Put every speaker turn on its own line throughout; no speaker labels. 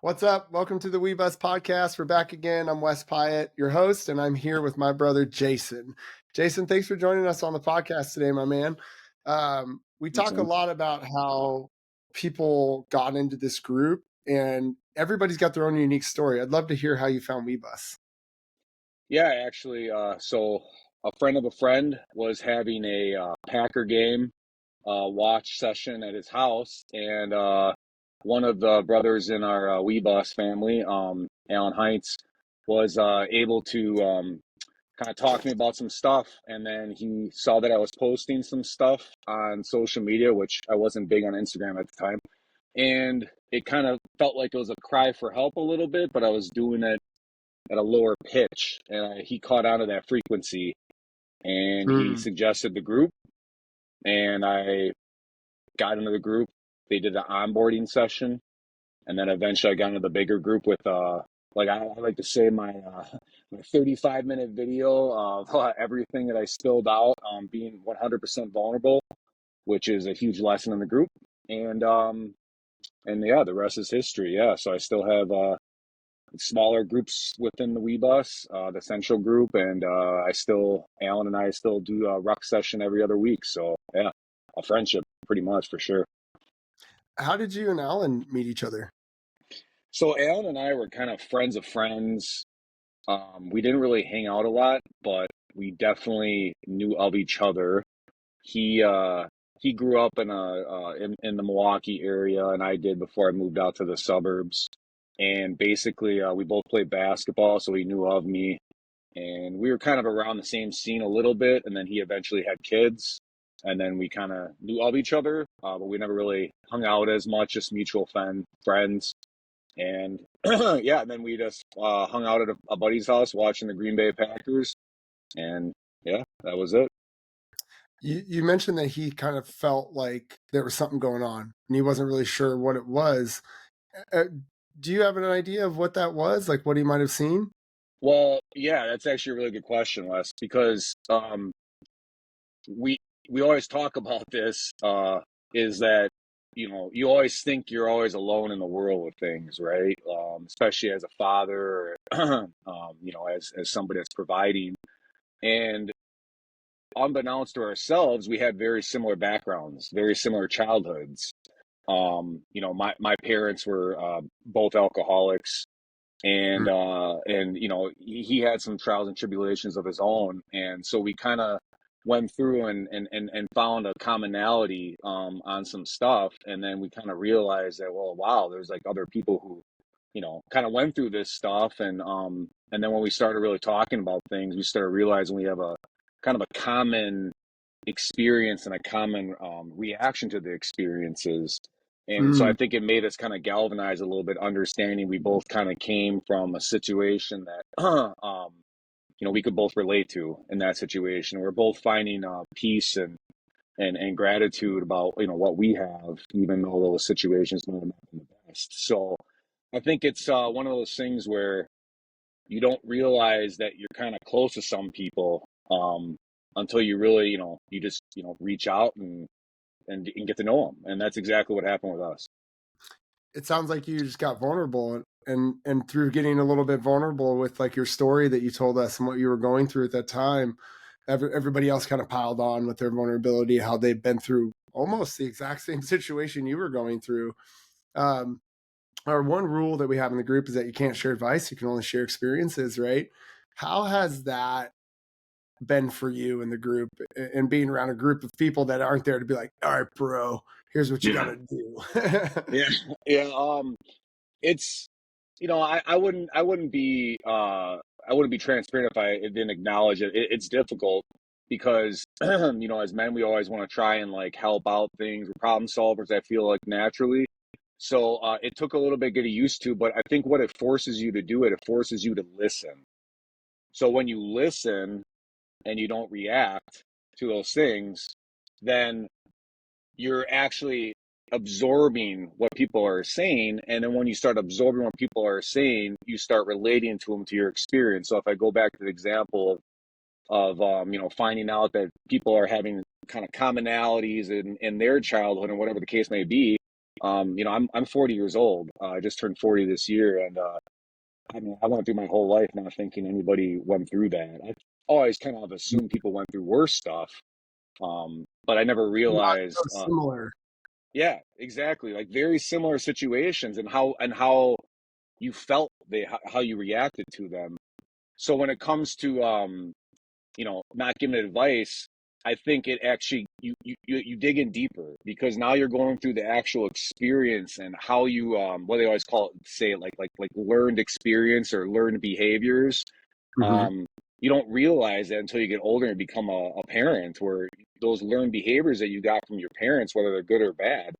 What's up? Welcome to the WeBUS podcast. We're back again. I'm Wes Piatt, your host, and I'm here with my brother, Jason. Jason, thanks for joining us on the podcast today, my man. We talk a lot about how people got into this group, and everybody's got their own unique story. I'd love to hear how you found WeBUS.
Yeah, actually, so a friend of a friend was having a Packer game watch session at his house, and one of the brothers in our WeBUS family, Alan Heinz, was able to kind of talk to me about some stuff, and then he saw that I was posting some stuff on social media, which I wasn't big on Instagram at the time, and it kind of felt like it was a cry for help a little bit, but I was doing it at a lower pitch, and he caught on to that frequency, and he suggested the group, and I got into the group. They did an onboarding session, and then eventually I got into the bigger group with like I like to say my 35-minute video of everything that I spilled out, being 100% vulnerable, which is a huge lesson in the group, and yeah, the rest is history. Yeah, so I still have smaller groups within the WeBUS, the central group, and Alan and I still do a ruck session every other week. So yeah, a friendship pretty much for sure.
How did you and Alan meet each other?
So Alan and I were kind of friends of friends. We didn't really hang out a lot, but we definitely knew of each other. He grew up in the Milwaukee area, and I did before I moved out to the suburbs. And basically, we both played basketball, so he knew of me. And we were kind of around the same scene a little bit. And then he eventually had kids, and then we kind of knew of each other, but we never really hung out as much, just mutual friends. And yeah, and then we just hung out at a buddy's house watching the Green Bay Packers. And yeah, that was it.
You mentioned that he kind of felt like there was something going on, and he wasn't really sure what it was. Do you have an idea of what that was? Like what he might have seen?
Well, yeah, that's actually a really good question, Wes, because we we always talk about this, is that you always think you're always alone in the world with things, right? Especially as a father, or, as somebody that's providing. And unbeknownst to ourselves, we had very similar backgrounds, very similar childhoods. My parents were both alcoholics, and he had some trials and tribulations of his own, and so we kind of went through and found a commonality on some stuff, and then we kind of realized that, well, wow, there's like other people who kind of went through this stuff, and then when we started really talking about things, we started realizing we have a kind of a common experience and a common reaction to the experiences. And so I think it made us kind of galvanize a little bit, understanding we both kind of came from a situation that, we could both relate to in that situation. We're both finding peace and gratitude about, what we have, even though those situations might not have been the best. So I think it's one of those things where you don't realize that you're kind of close to some people until you really, you just, reach out and get to know them. And that's exactly what happened with us.
It sounds like you just got vulnerable, and through getting a little bit vulnerable with like your story that you told us and what you were going through at that time, everybody else kind of piled on with their vulnerability, how they've been through almost the exact same situation you were going through. Our one rule that we have in the group is that you can't share advice, you can only share experiences, right? How has that been for you in the group, and being around a group of people that aren't there to be like, all right, bro, here's what you got to do?
Yeah. It's, I wouldn't be transparent if I didn't acknowledge it. It's difficult because, as men, we always want to try and like help out things. We're problem solvers, I feel like, naturally. So it took a little bit getting used to, but I think what it forces you to do, it forces you to listen. So when you listen and you don't react to those things, then you're actually absorbing what people are saying. And then when you start absorbing what people are saying, you start relating to them, to your experience. So if I go back to the example of finding out that people are having kind of commonalities in their childhood and whatever the case may be, I'm 40 years old. I just turned 40 this year, and I mean, I went through my whole life not thinking anybody went through that. I always kind of assumed people went through worse stuff, but I never
Not so
realized.
similar.
Yeah, exactly. Like very similar situations, and how you felt how you reacted to them. So when it comes to not giving advice, I think it actually you dig in deeper because now you're going through the actual experience and how you what they always call it, say it like learned experience or learned behaviors.
Hmm.
um you don't realize that until you get older and become a parent, where those learned behaviors that you got from your parents, whether they're good or bad,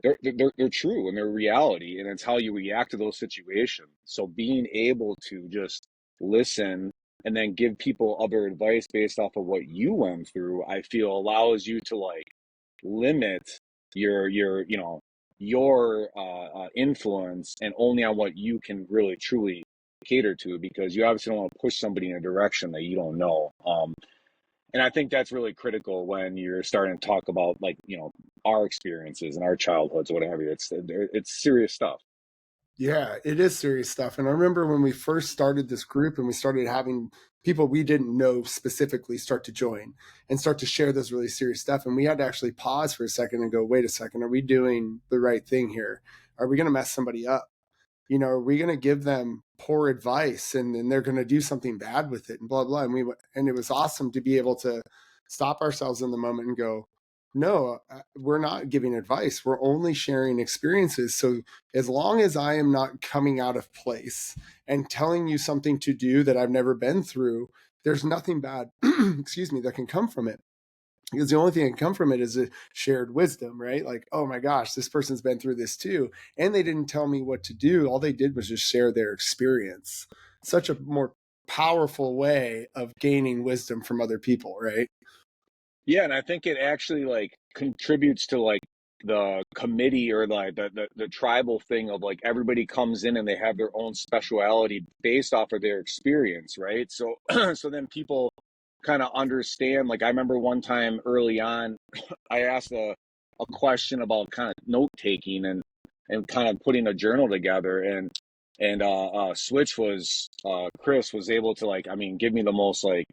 they're true and they're reality, and it's how you react to those situations. So being able to just listen and then give people other advice based off of what you went through, I feel allows you to like limit your influence, and only on what you can really truly cater to, because you obviously don't want to push somebody in a direction that you don't know. And I think that's really critical when you're starting to talk about like our experiences and our childhoods, or whatever. It's serious stuff.
Yeah, it is serious stuff. And I remember when we first started this group and we started having people we didn't know specifically start to join and start to share this really serious stuff. And we had to actually pause for a second and go, wait a second, are we doing the right thing here? Are we going to mess somebody up? Are we going to give them poor advice and then they're going to do something bad with it and blah, blah. And it was awesome to be able to stop ourselves in the moment and go, no, we're not giving advice. We're only sharing experiences. So as long as I am not coming out of place and telling you something to do that I've never been through, there's nothing bad, excuse me, that can come from it, because the only thing that can come from it is a shared wisdom, right? Like, oh my gosh, this person's been through this too, and they didn't tell me what to do. All they did was just share their experience. Such a more powerful way of gaining wisdom from other people, right?
Yeah, and I think it actually like contributes to like the committee, or like the tribal thing of like everybody comes in and they have their own speciality based off of their experience, right? So so then people kind of understand. Like I remember one time early on, I asked a question about kind of note taking and kind of putting a journal together, and Switch was Chris was able to like, I mean, give me the most like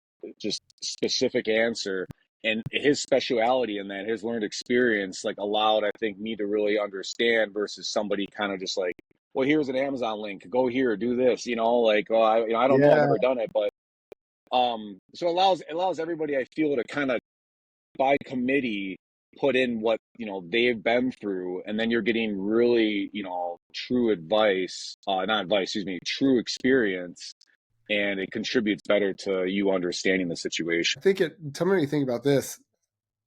just specific answer, and his speciality in that, his learned experience, like allowed, I think, me to really understand versus somebody kind of just like, well, here's an Amazon link, go here, do this, like, oh, I don't know, I've
Yeah,
never done it, but so it allows everybody, I feel, to kind of by committee put in what they've been through, and then you're getting really true advice, not advice, excuse me, true experience, and it contributes better to you understanding the
I
situation.
think tell me what you think about this.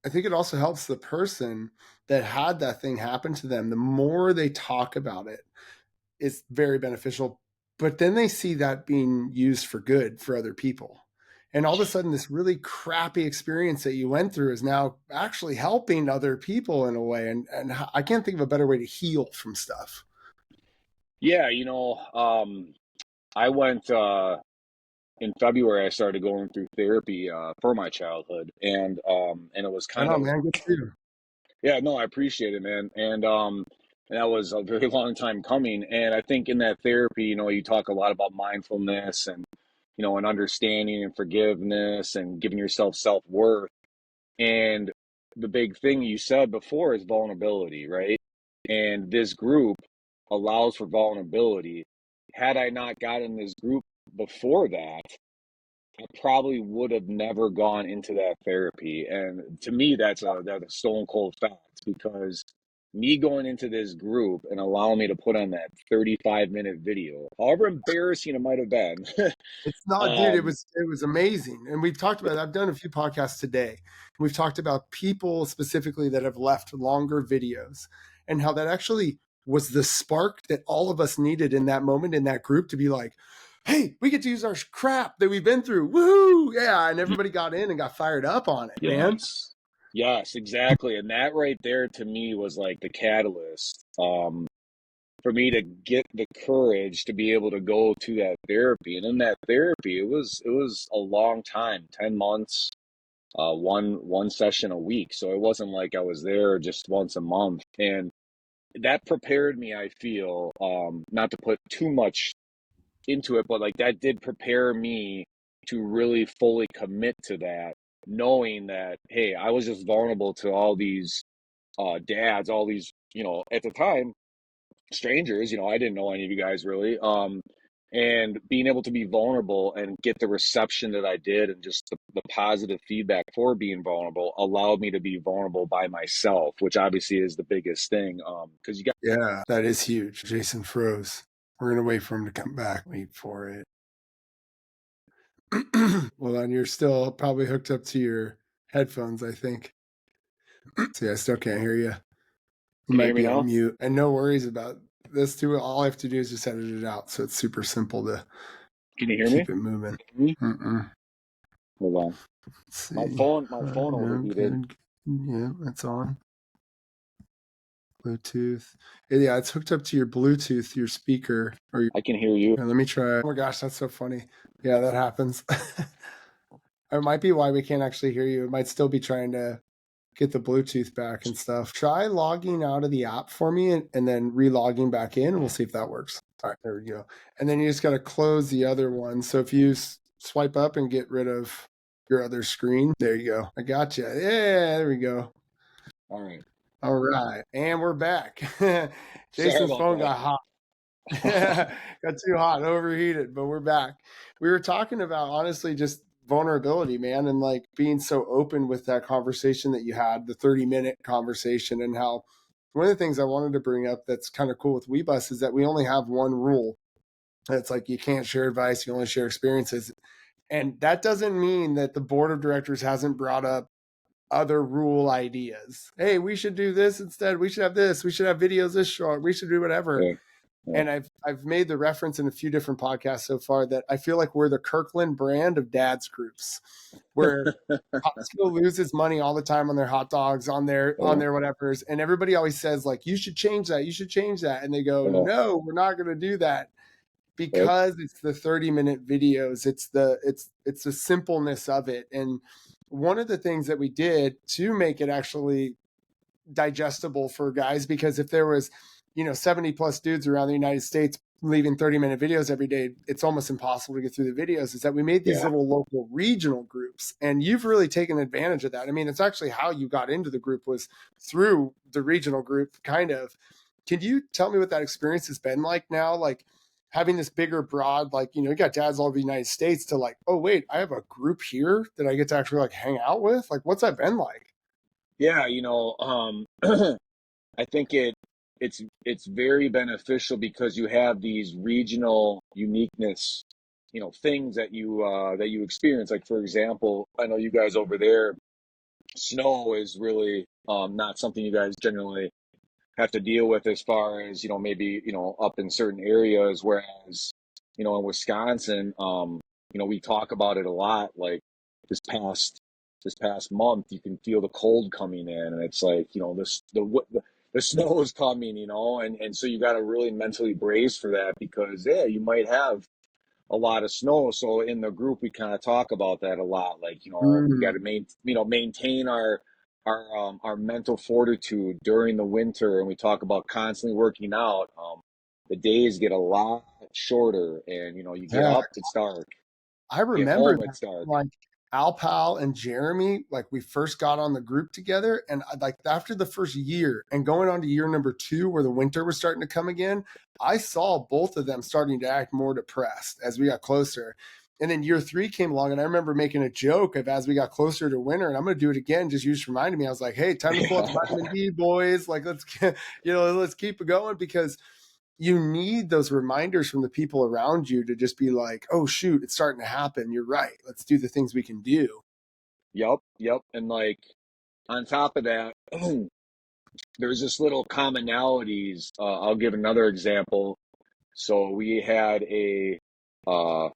I think it also helps the person that had that thing happen to them. The more they talk about it, it's very beneficial. But then they see that being used for good for other people. And all of a sudden, this really crappy experience that you went through is now actually helping other people in a way. And I can't think of a better way to heal from stuff.
Yeah, I went in February. I started going through therapy for my childhood, and it was
I
kind
know,
of,
man. Good for you.
yeah, no, I appreciate it, man. And that was a very long time coming. And I think in that therapy, you talk a lot about mindfulness and and understanding and forgiveness and giving yourself self-worth. And the big thing you said before is vulnerability, right? And this group allows for vulnerability. Had I not gotten this group before that, I probably would have never gone into that therapy. And to me, that's a stone cold fact, because me going into this group and allowing me to put on that 35-minute video, however embarrassing it might have been,
It's not, dude. It
um,
was amazing, and we've talked about. I've done a few podcasts today. We've talked about people specifically that have left longer videos, and how that actually was the spark that all of us needed in that moment in that group to be like, "Hey, we get to use our crap that we've been through, woohoo, yeah!" And everybody got in and got fired up on it, man.
yes, yes, exactly. And that right there to me was like the catalyst. For me to get the courage to be able to go to that therapy. And in that therapy, it was a long time, 10 months, one session a week. So it wasn't like I was there just once a month. And that prepared me, I feel, not to put too much into it, but like that did prepare me to really fully commit to that, knowing that, hey, I was just vulnerable to all these dads, all these, at the time, strangers. I didn't know any of you guys really. And being able to be vulnerable and get the reception that I did, and just the positive feedback for being vulnerable, allowed me to be vulnerable by myself, which obviously is the biggest thing. Because you got
Yeah, that is huge. Jason froze. We're going to wait for him to come back. Wait for it. Well, then you're still probably hooked up to your headphones, I think. See, I still can't hear you. You
Can you
might
hear me
be on
now?
mute. And no worries about this too. All I have to do is just edit it out. So it's super simple to
Can you hear me?
keep it moving. Mm-mm.
Hold on.
Let's
My
see.
phone, my phone
No,
overheated.
good. Yeah, that's on. Bluetooth. Yeah, it's hooked up to your Bluetooth, your speaker. Or
I can hear you.
here, let me try. Oh my gosh, that's so funny. Yeah, that happens. It might be why we can't actually hear you. It might still be trying to get the Bluetooth back and stuff. Try logging out of the app for me and then re-logging back in, and we'll see if that works. All right, there we go. And then you just got to close the other one. So if you swipe up and get rid of your other screen, there you go. I got you. Yeah, there we go.
All right.
All right, and we're back.
Sorry
Jason's
about
phone
that.
got hot. Got too hot, overheated, but we're back. We were talking about honestly just vulnerability, man, and like being so open with that conversation that you had, the 30-minute conversation, and how one of the things I wanted to bring up that's kind of cool with WeBUS is that we only have one rule. It's like you can't share advice, you only share experiences. And that doesn't mean that the board of directors hasn't brought up other rule ideas. Hey, we should do this instead. We should have this. We should have videos this short. We should do whatever.
Yeah. Yeah.
And I've made the reference in a few different podcasts so far that I feel like we're the Kirkland brand of dads groups, where Costco loses money all the time on their hot dogs, on their whatevers, and everybody always says like, you should change that, you should change that, and they go, no, we're not going to do that, because it's the 30-minute videos, it's the simpleness of it. And one of the things that we did to make it actually digestible for guys, because if there was 70 plus dudes around the United States leaving 30-minute videos every day, it's almost impossible to get through the videos, is that we made these little local regional groups. And you've really taken advantage of that. I mean, it's actually how you got into the group, was through the regional group, kind of. Can you tell me what that experience has been like now, like having this bigger broad, like, you got dads all over the United States, to like, oh wait, I have a group here that I get to actually like hang out with? Like, what's that been like?
Yeah, I think it's very beneficial because you have these regional uniqueness, things that you experience. Like, for example, I know you guys over there, snow is really not something you guys generally have to deal with, as far as maybe up in certain areas, whereas in Wisconsin, we talk about it a lot. Like, this past this past month, you can feel the cold coming in, and it's like, the snow is coming, and so you got to really mentally brace for that, because you might have a lot of snow. So in the group, we kind of talk about that a lot. Like, we got to maintain our mental fortitude during the winter, and we talk about constantly working out. The days get a lot shorter, and you get
Yeah,
up, it's dark.
I
Get
remember
home,
that.
it's dark.
Like Alpal and Jeremy, like we first got on the group together, and like after the first year and going on to year number 2, where the winter was starting to come again, I saw both of them starting to act more depressed as we got closer. And then year 3 came along, and I remember making a joke of, as we got closer to winter, and I'm going to do it again, just you just reminded me. I was like, hey, time to pull out the vitamin D, boys. Like, let's let's keep it going, because you need those reminders from the people around you to just be like, oh shoot, it's starting to happen. You're right. Let's do the things we can do.
Yep. And like, on top of that, there's just little commonalities. I'll give another example. So we had uh,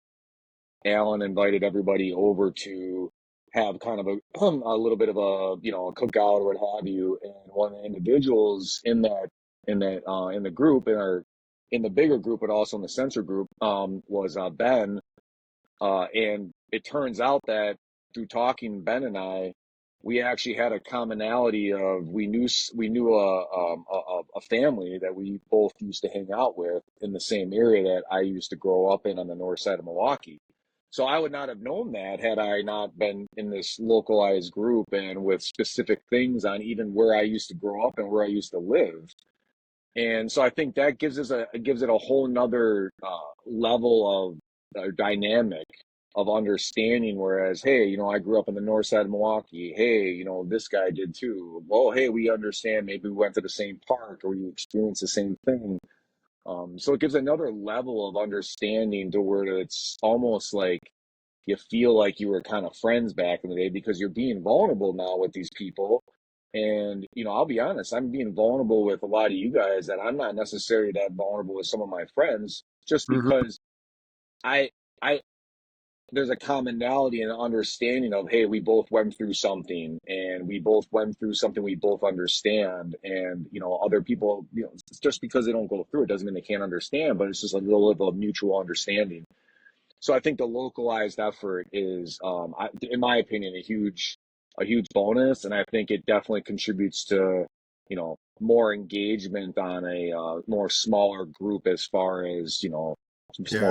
Alan invited everybody over to have kind of a little bit of a cookout or what have you. And one of the individuals in the group, in the bigger group, but also in the sensor group, was Ben. And it turns out that through talking Ben and I, we actually had a commonality of we knew a family that we both used to hang out with in the same area that I used to grow up in on the north side of Milwaukee. So I would not have known that had I not been in this localized group and with specific things on even where I used to grow up and where I used to live. And so I think that gives it a whole nother level of dynamic of understanding. Whereas, hey, I grew up in the north side of Milwaukee. Hey, this guy did too. Well, hey, we understand. Maybe we went to the same park or we experienced the same thing. So it gives another level of understanding to where it's almost like you feel like you were kind of friends back in the day because you're being vulnerable now with these people. And, I'll be honest, I'm being vulnerable with a lot of you guys that I'm not necessarily that vulnerable with some of my friends just
Mm-hmm.
because I, I, there's a commonality and understanding of, hey, we both went through something and we both went through something we both understand. And, other people, just because they don't go through it doesn't mean they can't understand, but it's just a little level of mutual understanding. So I think the localized effort is, in my opinion, a huge bonus, and I think it definitely contributes to, more engagement on a more smaller group as far as just more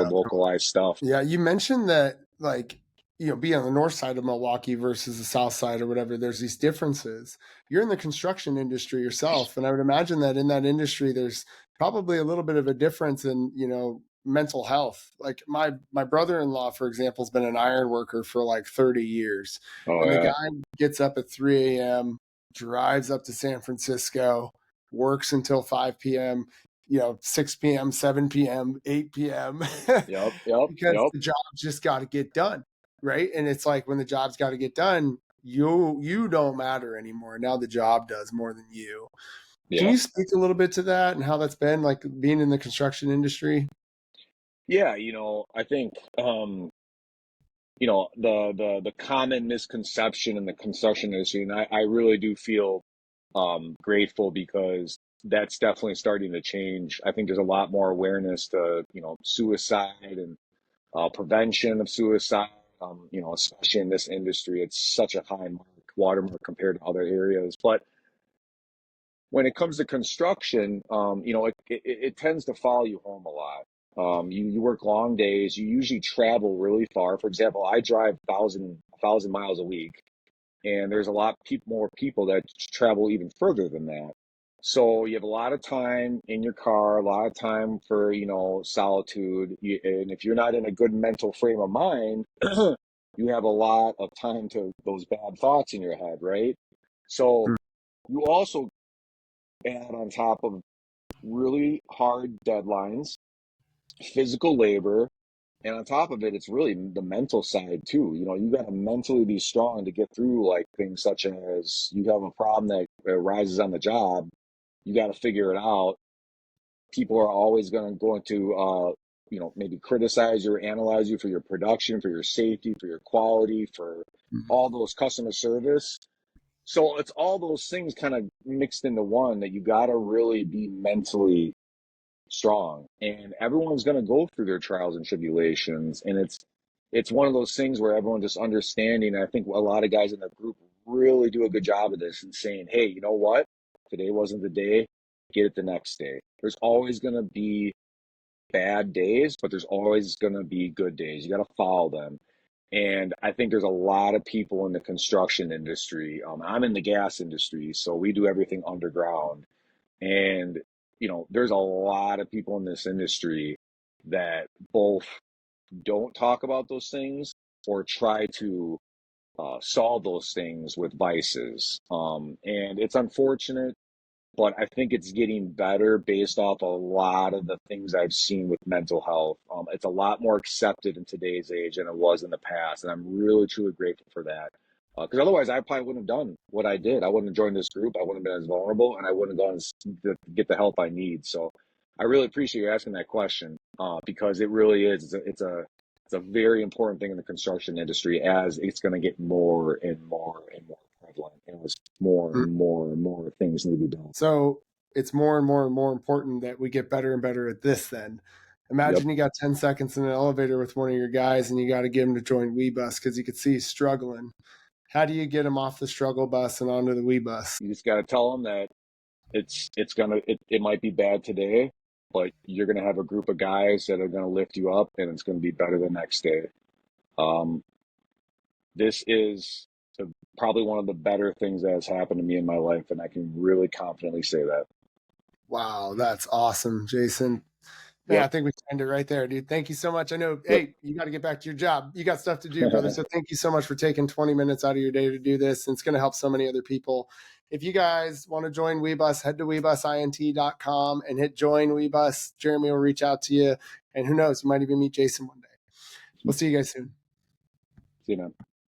Yeah.
localized stuff.
Yeah, you mentioned that, like, being on the north side of Milwaukee versus the south side or whatever, there's these differences. You're in the construction industry yourself, and I would imagine that in that industry, there's probably a little bit of a difference in, mental health. Like my brother-in-law, for example, has been an iron worker for like 30 years,
Oh
and the
yeah,
guy gets up at 3 a.m., drives up to San Francisco, works until 5 p.m., 6 p.m., 7 p.m., 8 p.m.
yep, yep,
because
yep,
the job's just got to get done, right? And it's like when the job's got to get done, you don't matter anymore. Now the job does more than you. Can
yeah,
you speak a little bit to that and how that's been like being in the construction industry?
yeah. I think the common misconception in the construction industry, and I really do feel grateful because that's definitely starting to change. I think there's a lot more awareness to suicide and prevention of suicide. Especially in this industry, it's such a high watermark compared to other areas. But when it comes to construction, it tends to follow you home a lot. You work long days. You usually travel really far. For example, I drive thousand miles a week, and there's a lot more people that travel even further than that. So you have a lot of time in your car, a lot of time for solitude, and if you're not in a good mental frame of mind, you have a lot of time to those bad thoughts in your head, right? So you also add on top of really hard deadlines, physical labor, and on top of it, it's really the mental side too. You got to mentally be strong to get through like things such as you have a problem that arises on the job. You got to figure it out. People are always going to maybe criticize you or analyze you for your production, for your safety, for your quality, for all those customer service. So it's all those things kind of mixed into one that you got to really be mentally strong, and everyone's going to go through their trials and tribulations, and it's one of those things where everyone just understanding. I think a lot of guys in the group really do a good job of this and saying, hey, you know what, today wasn't the day, get it the next day. There's always going to be bad days, but there's always going to be good days. You got to follow them. And I think there's a lot of people in the construction industry. I'm in the gas industry, so we do everything underground. And, there's a lot of people in this industry that both don't talk about those things or try to solve those things with vices. And it's unfortunate, but I think it's getting better based off a lot of the things I've seen with mental health. It's a lot more accepted in today's age than it was in the past, and I'm really truly grateful for that. Because otherwise, I probably wouldn't have done what I did. I wouldn't have joined this group. I wouldn't have been as vulnerable, and I wouldn't have gone to get the help I need. So, I really appreciate you asking that question because it really is. It's a very important thing in the construction industry as it's going to get more and more and more prevalent, and as more and more and more things need to be done.
So it's more and more and more important that we get better and better at this then.
Yep.
Imagine you got 10 seconds in an elevator with one of your guys and you got to get him to join WeBUS because you could see he's struggling. How do you get them off the struggle bus and onto the WeBUS?
You just got to tell them that it might be bad today, but you're gonna have a group of guys that are gonna lift you up, and it's gonna be better the next day. Um, this is probably one of the better things that has happened to me in my life, and I can really confidently say that.
Wow, that's awesome, Jason. Man, I
Yep.
think we can end it right there, dude. Thank you so much. I know,
Yep.
hey, you got to get back to your job. You got stuff to do, brother. So thank you so much for taking 20 minutes out of your day to do this. And it's going to help so many other people. If you guys want to join WeBUS, head to WeBUSINT.com and hit join WeBUS. Jeremy will reach out to you. And who knows, you might even meet Jason one day. We'll see you guys soon.
See you, man.